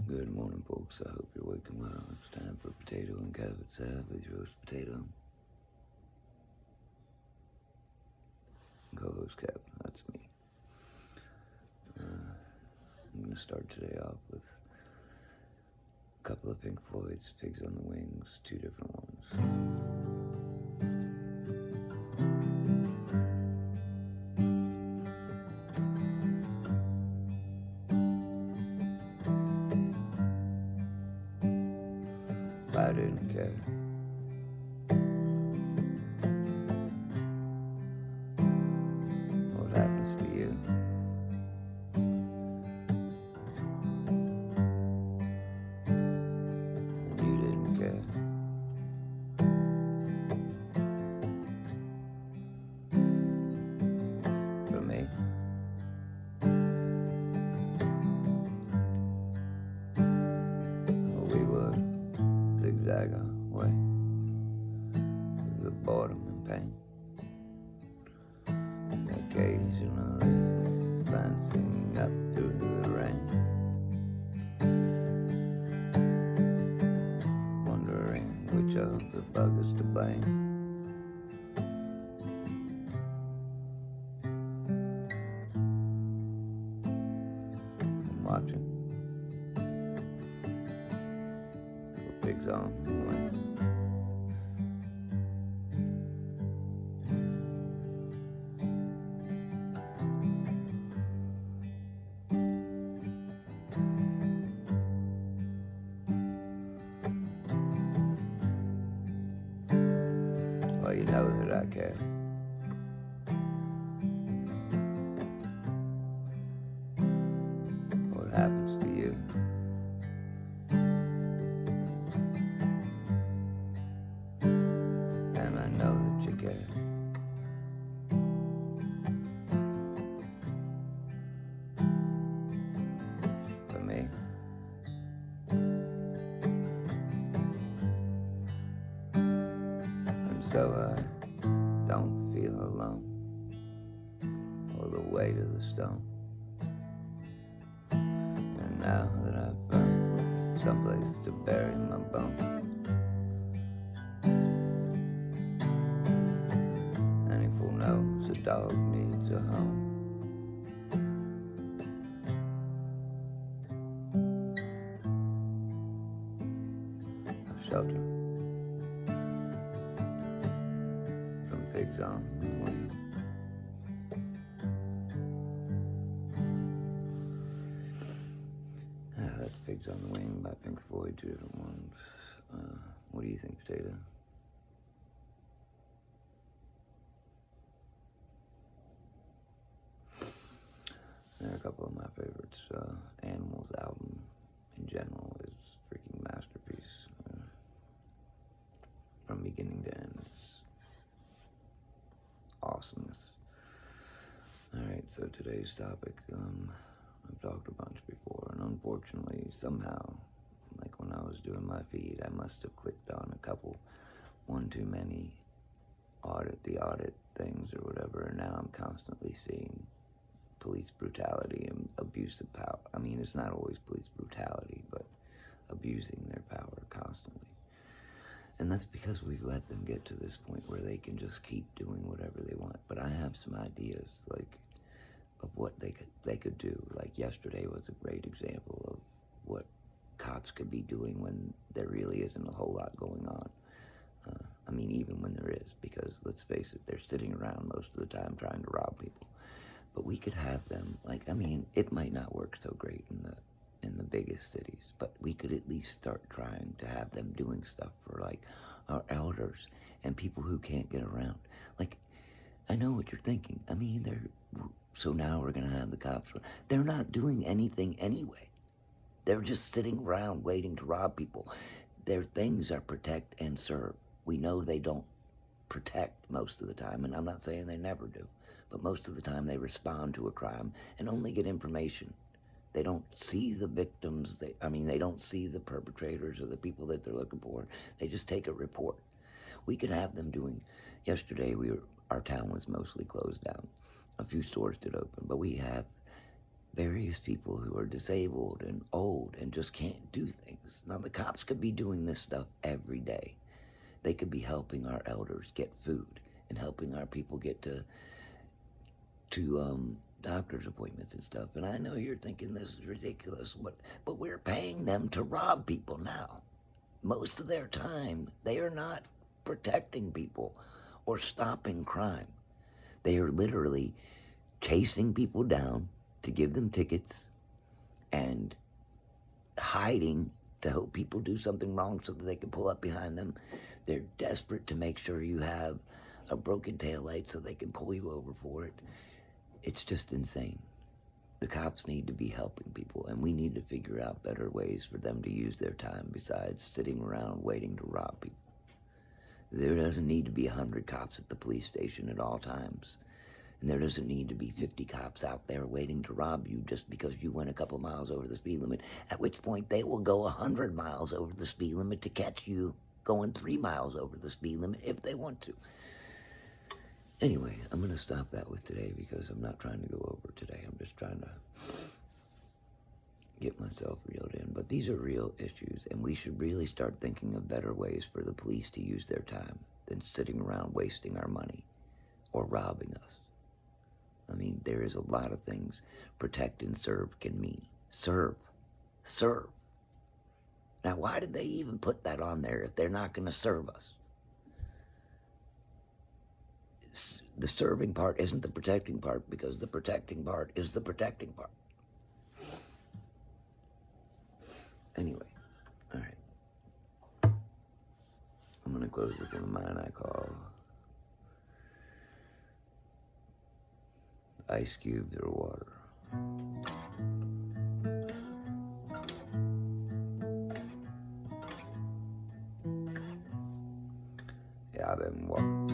Good morning, folks. I hope you're waking well. It's time for Potato and Cabbage Salad with roast potato. Co-host Cap, that's me. I'm going to start today off with a couple of Pink Floyd's Pigs on the Wings, two different ones. I didn't care. What happens to you? And you didn't care. For me? Well, we would zigzag our way through the boredom and pain. Occasionally glancing up through the rain, wondering which of the buggers to blame. I'm watching for pigs on the wing. Well, you know that I care. What happens to you? And I know that you care. For me? And so I don't feel alone, or the weight of the stone. And now that I've found someplace to bury my bones, any fool knows a dog needs a home. A shelter from pigs on the wing. That's Pigs on the Wing by Pink Floyd, two different ones. What do you think, Potato? They're a couple of my favorites. Animals album in general is a freaking masterpiece. From beginning to end, it's awesomeness. Alright, so today's topic, I've talked a bunch before, and unfortunately, somehow, like when I was doing my feed, I must have clicked on a couple, one too many the audit things or whatever, and now I'm constantly seeing police brutality and abuse of power. I mean, it's not always police brutality, but abusing their power constantly. And that's because we've let them get to this point where they can just keep doing whatever they want. But I have some ideas, like, of what they could do. Like yesterday was a great example of what cops could be doing when there really isn't a whole lot going on. I mean, even when there is, because let's face it, they're sitting around most of the time trying to rob people. But we could have them, like, I mean, it might not work so great in the biggest cities, but we could at least start trying to have them doing stuff for, like, our elders and people who can't get around. Like, I know what you're thinking. I mean, so now we're gonna have the cops. They're not doing anything anyway. They're just sitting around waiting to rob people. Their things are protect and serve. We know they don't protect most of the time, and I'm not saying they never do, but most of the time they respond to a crime and only get information. They don't see the victims. They don't see the perpetrators or the people that they're looking for. They just take a report. We could have them doing. Yesterday, our town was mostly closed down. A few stores did open, but we have various people who are disabled and old and just can't do things. Now, the cops could be doing this stuff every day. They could be helping our elders get food and helping our people get to doctor's appointments and stuff. And I know you're thinking this is ridiculous, but we're paying them to rob people now. Most of their time, they are not protecting people or stopping crime. They are literally chasing people down to give them tickets and hiding to help people do something wrong so that they can pull up behind them. They're desperate to make sure you have a broken taillight so they can pull you over for it. It's just insane. The cops need to be helping people, and we need to figure out better ways for them to use their time besides sitting around waiting to rob people. There doesn't need to be 100 cops at the police station at all times. And there doesn't need to be 50 cops out there waiting to rob you just because you went a couple miles over the speed limit, at which point they will go 100 miles over the speed limit to catch you going 3 miles over the speed limit if they want to. Anyway, I'm going to stop that with today because I'm not trying to go over today. I'm just trying to get myself reeled in. But these are real issues, and we should really start thinking of better ways for the police to use their time than sitting around wasting our money or robbing us. I mean, there is a lot of things protect and serve can mean. Serve. Serve. Now, why did they even put that on there if they're not going to serve us? The serving part isn't the protecting part because the protecting part is the protecting part. Anyway, all right. I'm going to close with one of mine I call Ice Cubes or Water. Yeah, I've been walking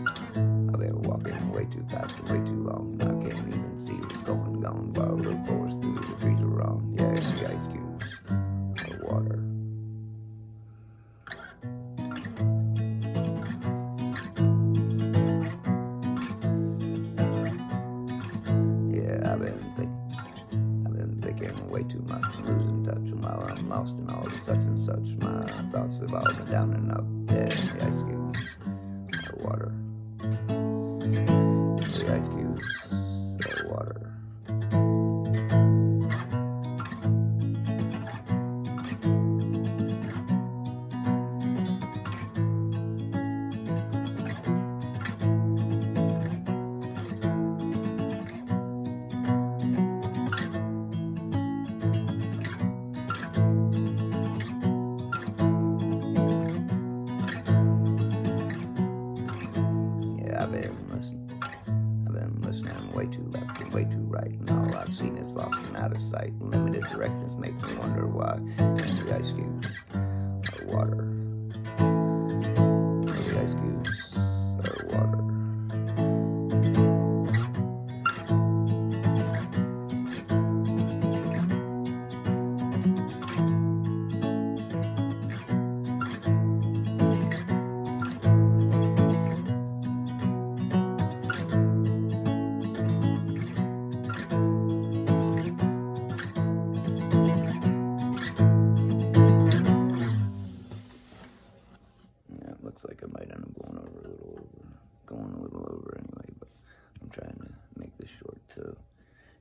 way too fast and way too long. I can't even see what's going on while a little forest through the trees are wrong. Yeah, it's the ice cubes or water. Yeah, I've been thinking way too much, losing touch, and while I'm lost in all the such and such, my thoughts have all been down and up. Yeah, the ice cubes or water. The ice cubes or water. Yeah, I've been listening way too left and way too right, and all I've seen is lost and out of sight. Limited directions make me wonder why. The ice cubes or water. The ice cubes or water. Yeah, it looks like I might end up going a little over anyway, but I'm trying to make this short. So,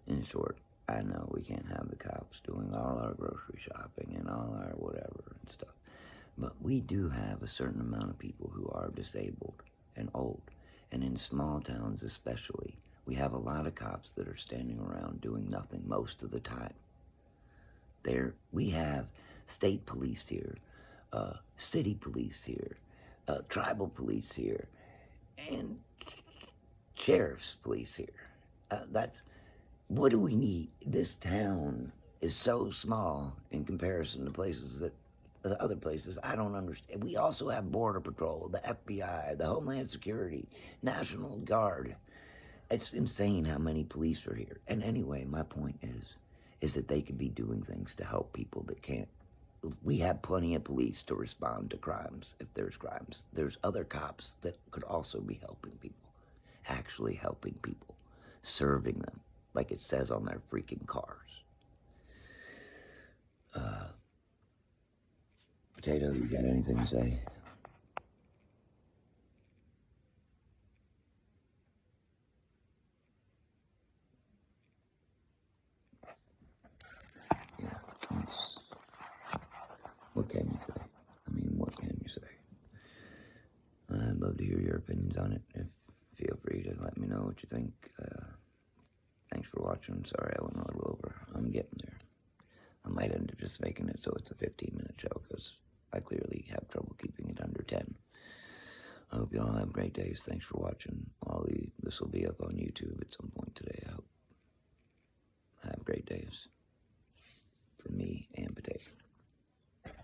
in short, I know we can't have the cops doing all our grocery shopping and all our whatever and stuff, but we do have a certain amount of people who are disabled and old, and in small towns especially, we have a lot of cops that are standing around doing nothing most of the time. We have state police here, city police here, tribal police here, and sheriff's police here. What do we need? This town is so small in comparison to places other places I don't understand. We also have Border Patrol, the FBI, the Homeland Security, National Guard. It's insane how many police are here. And anyway, my point is that they could be doing things to help people that can't. We have plenty of police to respond to crimes if there's crimes. There's other cops that could also be helping people, actually helping people, serving them, like it says on their freaking cars. Potato, you got anything to say? Yeah, what can you say? I mean, what can you say? I'd love to hear your opinions on it. Feel free to let me know what you think. Thanks for watching. Sorry I went a little over. I'm getting there. I might end up just making it so it's a 15-minute show, because I clearly have trouble keeping it under 10. I hope you all have great days. Thanks for watching. This will be up on YouTube at some point today. I hope. Have great days. From me and Potato.